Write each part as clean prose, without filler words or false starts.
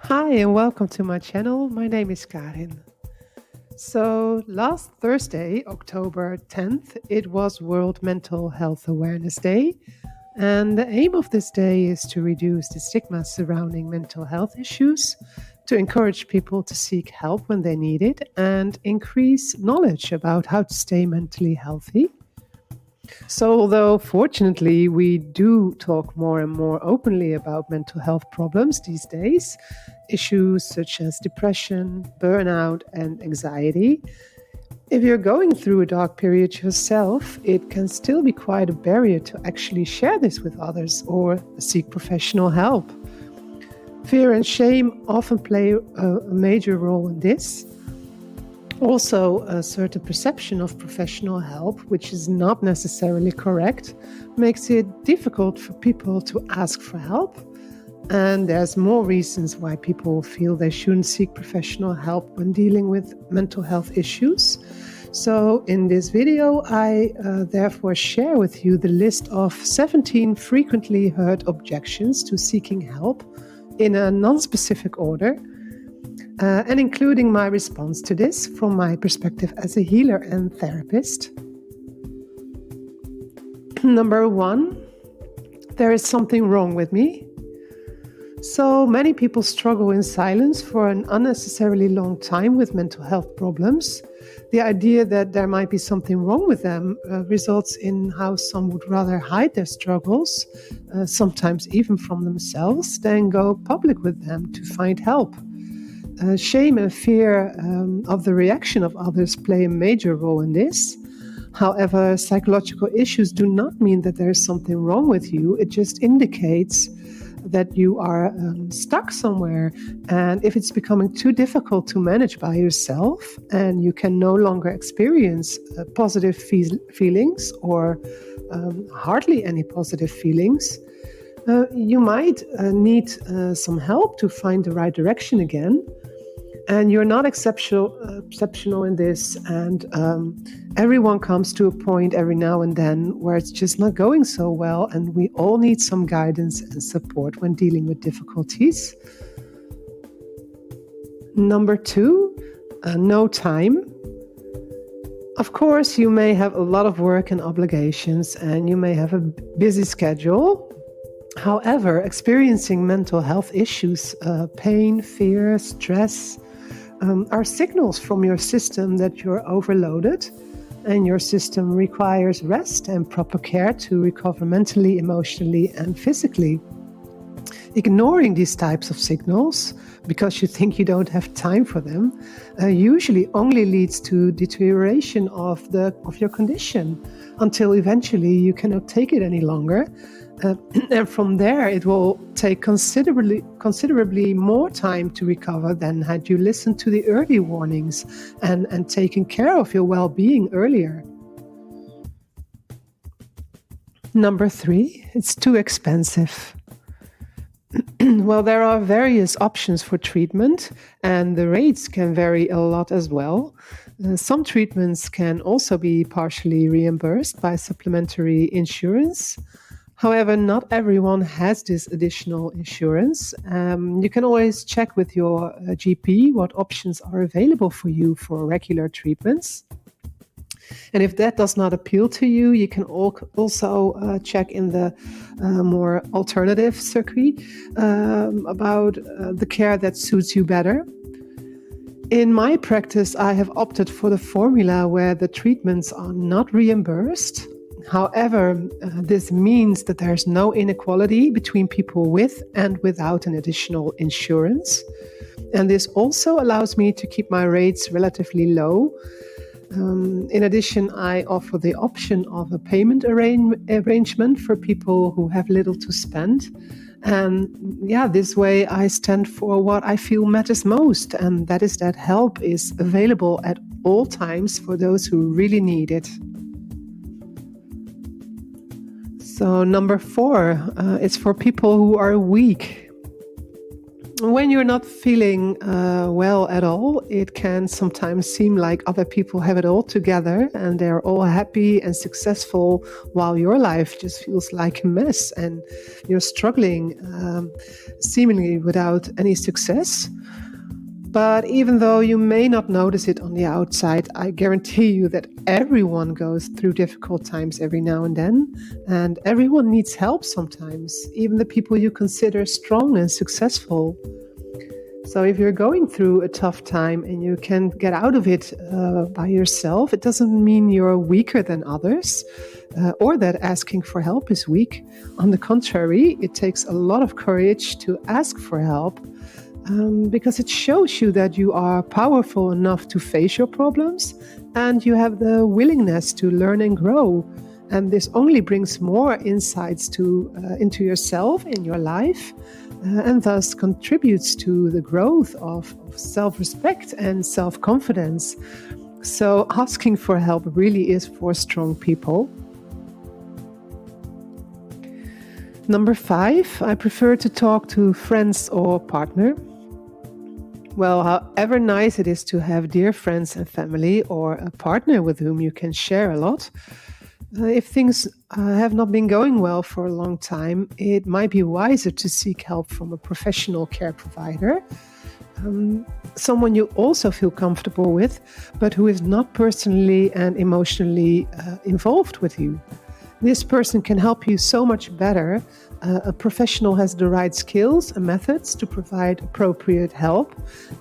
Hi and welcome to my channel. My name is Karin. So, last Thursday, October 10th, it was World Mental Health Awareness Day. And the aim of this day is to reduce the stigma surrounding mental health issues, to encourage people to seek help when they need it, and increase knowledge about how to stay mentally healthy. So, although fortunately we do talk more and more openly about mental health problems these days, issues such as depression, burnout, and anxiety, if you're going through a dark period yourself, it can still be quite a barrier to actually share this with others or seek professional help. Fear and shame often play a major role in this. Also, a certain perception of professional help, which is not necessarily correct, makes it difficult for people to ask for help. And there's more reasons why people feel they shouldn't seek professional help when dealing with mental health issues. So in this video, I therefore share with you the list of 17 frequently heard objections to seeking help in a non-specific order. And including my response to this from my perspective as a healer and therapist. Number 1, there is something wrong with me. So many people struggle in silence for an unnecessarily long time with mental health problems. The idea that there might be something wrong with them results in how some would rather hide their struggles, sometimes even from themselves, than go public with them to find help. Shame and fear of the reaction of others play a major role in this. However, psychological issues do not mean that there is something wrong with you. It just indicates that you are stuck somewhere. And if it's becoming too difficult to manage by yourself and you can no longer experience positive feelings or hardly any positive feelings, you might need some help to find the right direction again. And you're not exceptional in this. And everyone comes to a point every now and then where it's just not going so well. And we all need some guidance and support when dealing with difficulties. Number 2, no time. Of course, you may have a lot of work and obligations, and you may have a busy schedule. However, experiencing mental health issues, pain, fear, stress, are signals from your system that you're overloaded, and your system requires rest and proper care to recover mentally, emotionally, and physically. Ignoring these types of signals because you think you don't have time for them usually only leads to deterioration of your condition until eventually you cannot take it any longer. And from there, it will take considerably more time to recover than had you listened to the early warnings and taken care of your well-being earlier. Number 3, it's too expensive. Well, there are various options for treatment, and the rates can vary a lot as well. Some treatments can also be partially reimbursed by supplementary insurance. However, not everyone has this additional insurance. You can always check with your GP what options are available for you for regular treatments. And if that does not appeal to you, you can also check in the more alternative circuit about the care that suits you better. In my practice, I have opted for the formula where the treatments are not reimbursed. However, this means that there's no inequality between people with and without an additional insurance. And this also allows me to keep my rates relatively low. In addition, I offer the option of a payment arrangement for people who have little to spend. And this way I stand for what I feel matters most, and that is that help is available at all times for those who really need it. So number 4, it's for people who are weak. When you're not feeling well at all, it can sometimes seem like other people have it all together and they're all happy and successful, while your life just feels like a mess and you're struggling seemingly without any success. But even though you may not notice it on the outside, I guarantee you that everyone goes through difficult times every now and then, and everyone needs help sometimes, even the people you consider strong and successful. So if you're going through a tough time and you can get out of it by yourself, it doesn't mean you're weaker than others or that asking for help is weak. On the contrary, it takes a lot of courage to ask for help. Because it shows you that you are powerful enough to face your problems and you have the willingness to learn and grow. And this only brings more insights into yourself in your life and thus contributes to the growth of self-respect and self-confidence. So asking for help really is for strong people. Number 5, I prefer to talk to friends or partner. Well, however nice it is to have dear friends and family or a partner with whom you can share a lot, if things have not been going well for a long time, it might be wiser to seek help from a professional care provider, someone you also feel comfortable with, but who is not personally and emotionally involved with you. This person can help you so much better. A professional has the right skills and methods to provide appropriate help.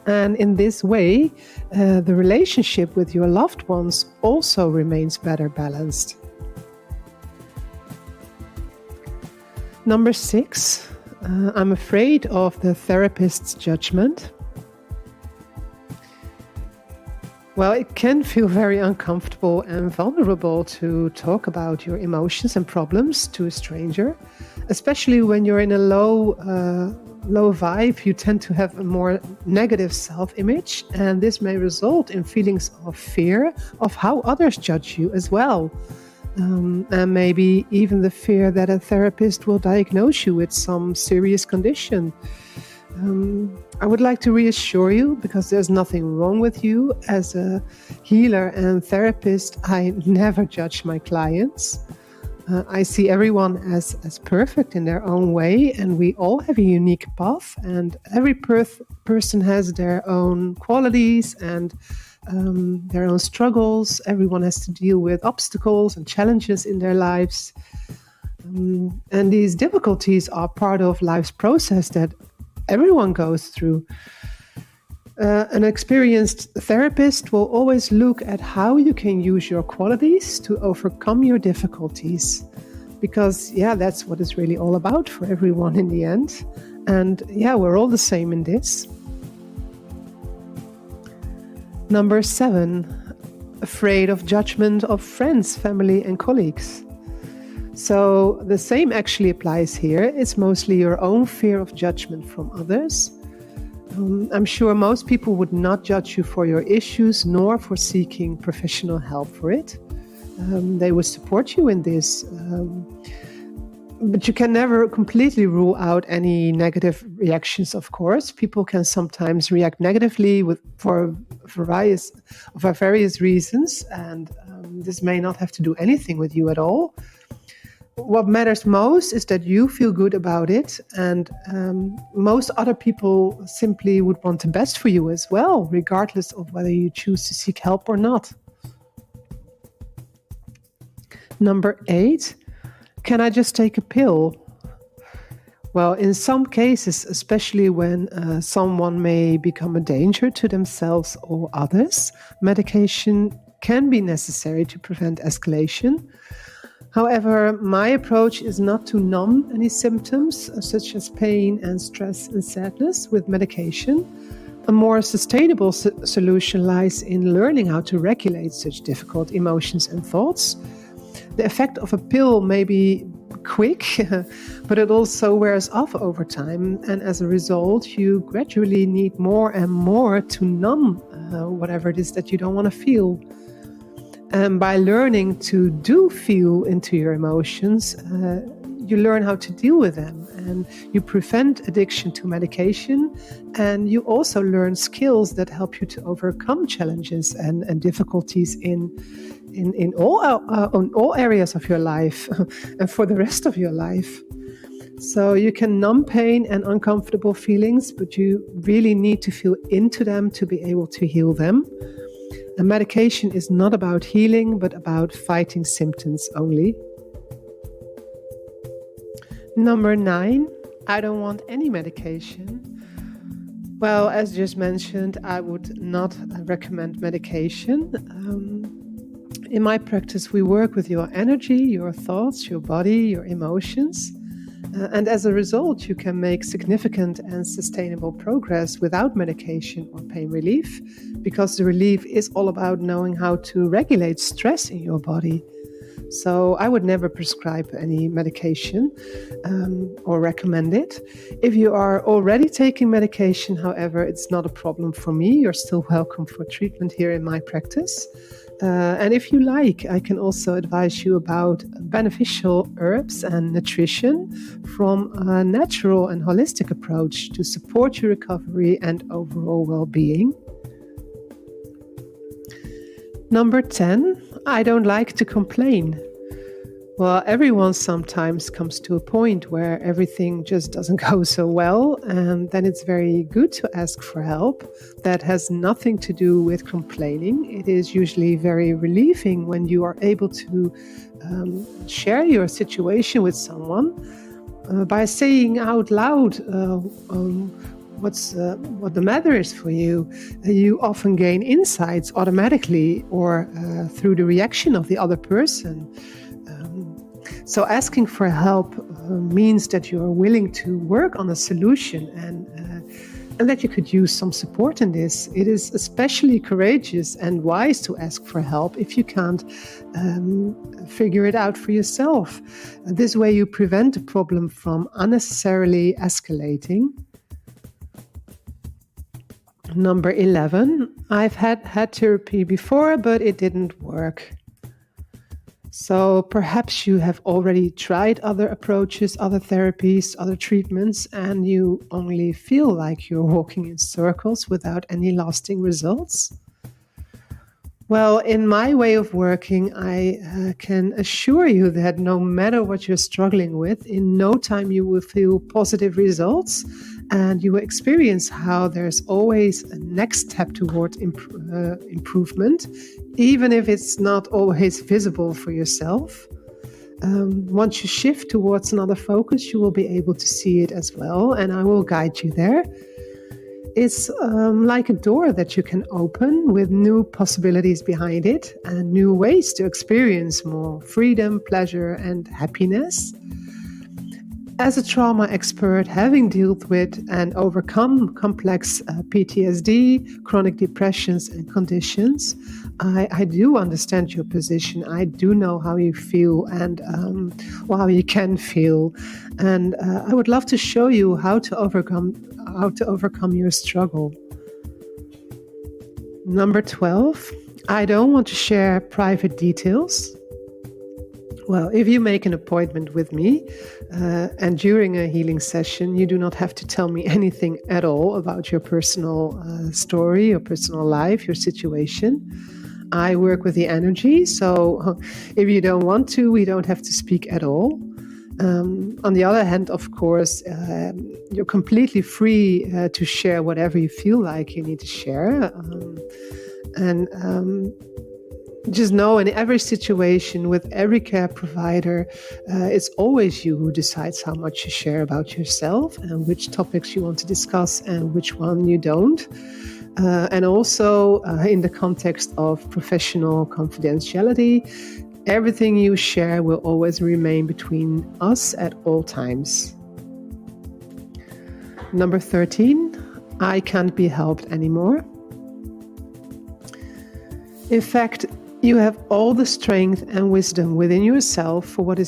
And in this way, the relationship with your loved ones also remains better balanced. Number 6, I'm afraid of the therapist's judgment. Well, it can feel very uncomfortable and vulnerable to talk about your emotions and problems to a stranger, especially when you're in a low vibe. You tend to have a more negative self-image, and this may result in feelings of fear of how others judge you as well. And maybe even the fear that a therapist will diagnose you with some serious condition. I would like to reassure you, because there's nothing wrong with you. As a healer and therapist, I never judge my clients. I see everyone as perfect in their own way, and we all have a unique path, and every person has their own qualities and their own struggles. Everyone has to deal with obstacles and challenges in their lives. And these difficulties are part of life's process that everyone goes through. An experienced therapist will always look at how you can use your qualities to overcome your difficulties. Because, that's what it's really all about for everyone in the end. And we're all the same in this. Number 7, afraid of judgment of friends, family, and colleagues. So the same actually applies here. It's mostly your own fear of judgment from others. I'm sure most people would not judge you for your issues, nor for seeking professional help for it. They would support you in this. But you can never completely rule out any negative reactions, of course. People can sometimes react negatively for various reasons, and this may not have to do anything with you at all. What matters most is that you feel good about it, and most other people simply would want the best for you as well, regardless of whether you choose to seek help or not. Number 8, can I just take a pill? Well, in some cases, especially when someone may become a danger to themselves or others, medication can be necessary to prevent escalation. However, my approach is not to numb any symptoms, such as pain and stress and sadness, with medication. A more sustainable solution lies in learning how to regulate such difficult emotions and thoughts. The effect of a pill may be quick, but it also wears off over time, and as a result, you gradually need more and more to numb whatever it is that you don't want to feel. And by learning to feel into your emotions, you learn how to deal with them, and you prevent addiction to medication, and you also learn skills that help you to overcome challenges and difficulties in all areas of your life and for the rest of your life. So you can numb pain and uncomfortable feelings, but you really need to feel into them to be able to heal them. And medication is not about healing, but about fighting symptoms only. Number 9, I don't want any medication. Well, as just mentioned, I would not recommend medication. In my practice, we work with your energy, your thoughts, your body, your emotions. And as a result, you can make significant and sustainable progress without medication or pain relief, because the relief is all about knowing how to regulate stress in your body. So I would never prescribe any medication or recommend it. If you are already taking medication, however, it's not a problem for me. You're still welcome for treatment here in my practice. And if you like, I can also advise you about beneficial herbs and nutrition from a natural and holistic approach to support your recovery and overall well-being. Number 10, I don't like to complain. Well, everyone sometimes comes to a point where everything just doesn't go so well, and then it's very good to ask for help. That has nothing to do with complaining. It is usually very relieving when you are able to share your situation with someone by saying out loud what the matter is for you. You often gain insights automatically or through the reaction of the other person. So asking for help means that you are willing to work on a solution and that you could use some support in this. It is especially courageous and wise to ask for help if you can't figure it out for yourself. This way you prevent the problem from unnecessarily escalating. Number 11, I've had therapy before, but it didn't work. So perhaps you have already tried other approaches, other therapies, other treatments, and you only feel like you're walking in circles without any lasting results. Well, in my way of working, I can assure you that no matter what you're struggling with, in no time you will feel positive results, and you will experience how there's always a next step toward improvement, even if it's not always visible for yourself. Once you shift towards another focus, you will be able to see it as well, and I will guide you there. It's like a door that you can open with new possibilities behind it and new ways to experience more freedom, pleasure, and happiness. As a trauma expert, having dealt with and overcome complex PTSD, chronic depressions, and conditions, I do understand your position. I do know how you feel and how you can feel. And I would love to show you how to overcome your struggle. Number 12, I don't want to share private details. Well, if you make an appointment with me and during a healing session, you do not have to tell me anything at all about your personal story, your personal life, your situation. I work with the energy, so if you don't want to, we don't have to speak at all. On the other hand, of course, you're completely free to share whatever you feel like you need to share. Just know in every situation with every care provider, it's always you who decides how much you share about yourself and which topics you want to discuss and which one you don't. And also in the context of professional confidentiality, everything you share will always remain between us at all times. Number 13, I can't be helped anymore. In fact, you have all the strength and wisdom within yourself for what it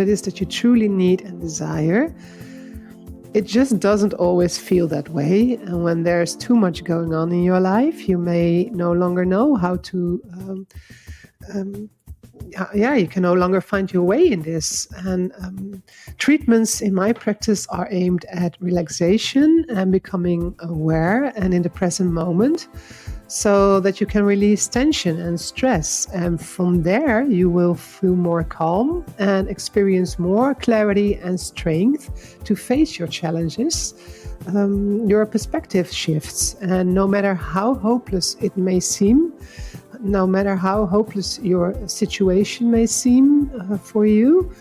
is that you truly need and desire. It just doesn't always feel that way. And when there's too much going on in your life, you may no longer know how to you can no longer find your way in this. And treatments in my practice are aimed at relaxation and becoming aware and in the present moment, so that you can release tension and stress. And from there, you will feel more calm and experience more clarity and strength to face your challenges. Your perspective shifts, and no matter how hopeless it may seem, no matter how hopeless your situation may seem for you,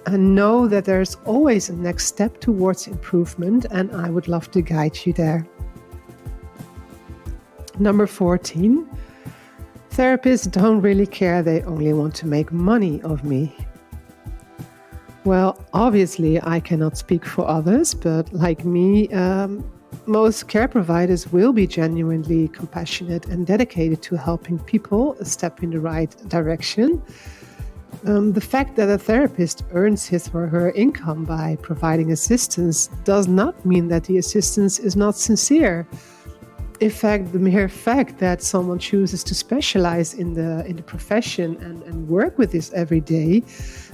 and know that there's always a next step towards improvement, and I would love to guide you there. Number 14, therapists don't really care, they only want to make money of me. Well, obviously I cannot speak for others, but like me, most care providers will be genuinely compassionate and dedicated to helping people step in the right direction. The fact that a therapist earns his or her income by providing assistance does not mean that the assistance is not sincere. In fact, the mere fact that someone chooses to specialize in the profession and work with this every day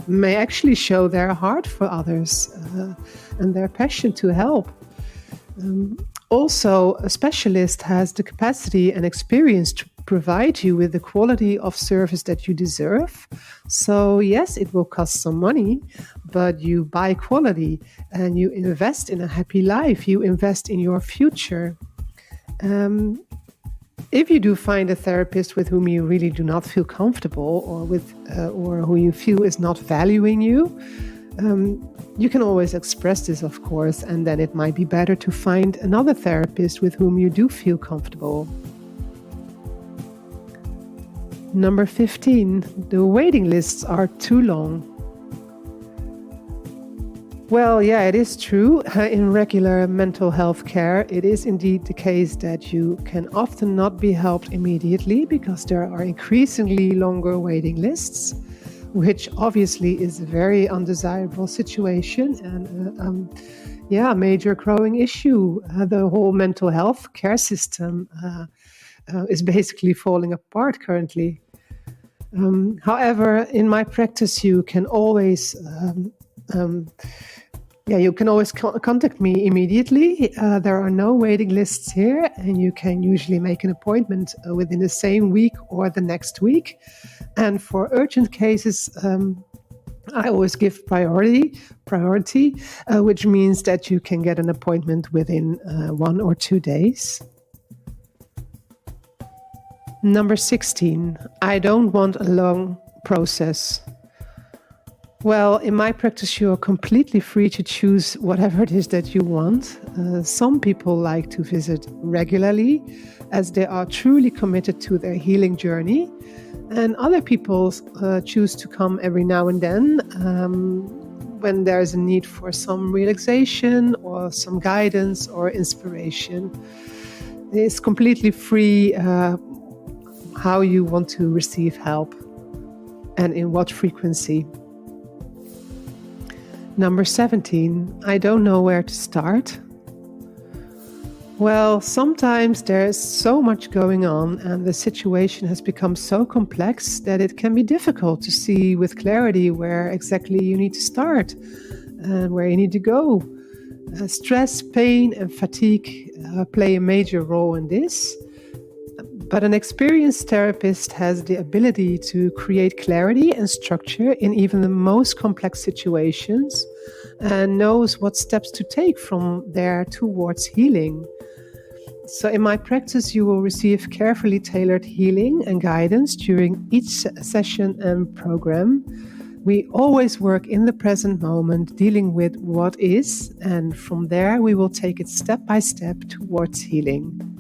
may actually show their heart for others and their passion to help. Also, a specialist has the capacity and experience to provide you with the quality of service that you deserve. So yes, it will cost some money, but you buy quality and you invest in a happy life. You invest in your future. If you do find a therapist with whom you really do not feel comfortable, or who you feel is not valuing you, you can always express this, of course, and then it might be better to find another therapist with whom you do feel comfortable. Number 15, the waiting lists are too long. Well, yeah, it is true. In regular mental health care, it is indeed the case that you can often not be helped immediately because there are increasingly longer waiting lists, which obviously is a very undesirable situation and a major growing issue. The whole mental health care system is basically falling apart currently. However, in my practice, you can always contact me immediately. There are no waiting lists here, and you can usually make an appointment within the same week or the next week. And for urgent cases, I always give priority, which means that you can get an appointment within 1 or 2 days. Number 16, I don't want a long process. Well, in my practice, you are completely free to choose whatever it is that you want. Some people like to visit regularly as they are truly committed to their healing journey. And other people choose to come every now and then when there's a need for some relaxation or some guidance or inspiration. It's completely free how you want to receive help and in what frequency. Number 17, I don't know where to start. Well, sometimes there's so much going on and the situation has become so complex that it can be difficult to see with clarity where exactly you need to start and where you need to go. Stress, pain, and fatigue play a major role in this. But an experienced therapist has the ability to create clarity and structure in even the most complex situations and knows what steps to take from there towards healing. So in my practice, you will receive carefully tailored healing and guidance during each session and program. We always work in the present moment, dealing with what is, and from there we will take it step by step towards healing.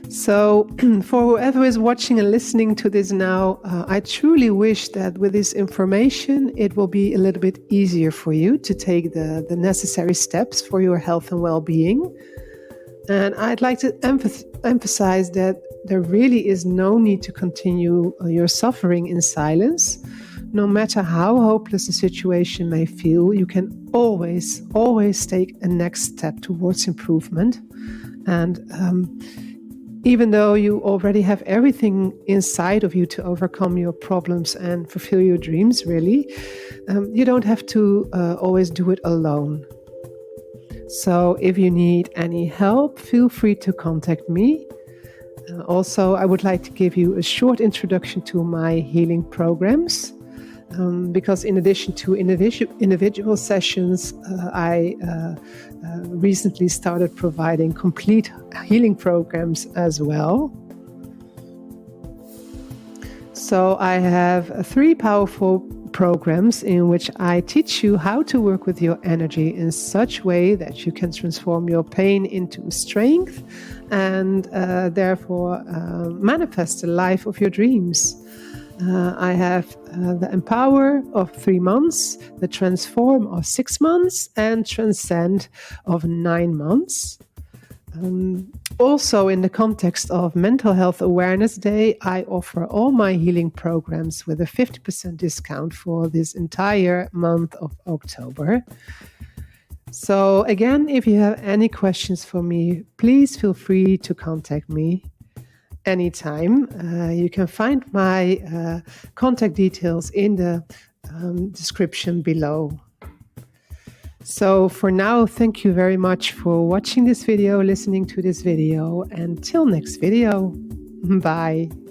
So for whoever is watching and listening to this now, I truly wish that with this information, it will be a little bit easier for you to take the necessary steps for your health and well-being. And I'd like to emphasize that there really is no need to continue your suffering in silence. No matter how hopeless the situation may feel, you can always take a next step towards improvement. And even though you already have everything inside of you to overcome your problems and fulfill your dreams, really, you don't have to always do it alone. So if you need any help, feel free to contact me. Also, I would like to give you a short introduction to my healing programs. Because in addition to individual sessions, I recently started providing complete healing programs as well. So I have 3 powerful programs in which I teach you how to work with your energy in such a way that you can transform your pain into strength and therefore manifest the life of your dreams. I have the Empower of 3 months, the Transform of 6 months, and Transcend of 9 months. Also, in the context of Mental Health Awareness Day, I offer all my healing programs with a 50% discount for this entire month of October. So again, if you have any questions for me, please feel free to contact me anytime. You can find my contact details in the description below. So for now, thank you very much for watching this video, listening to this video, and till next video. Bye.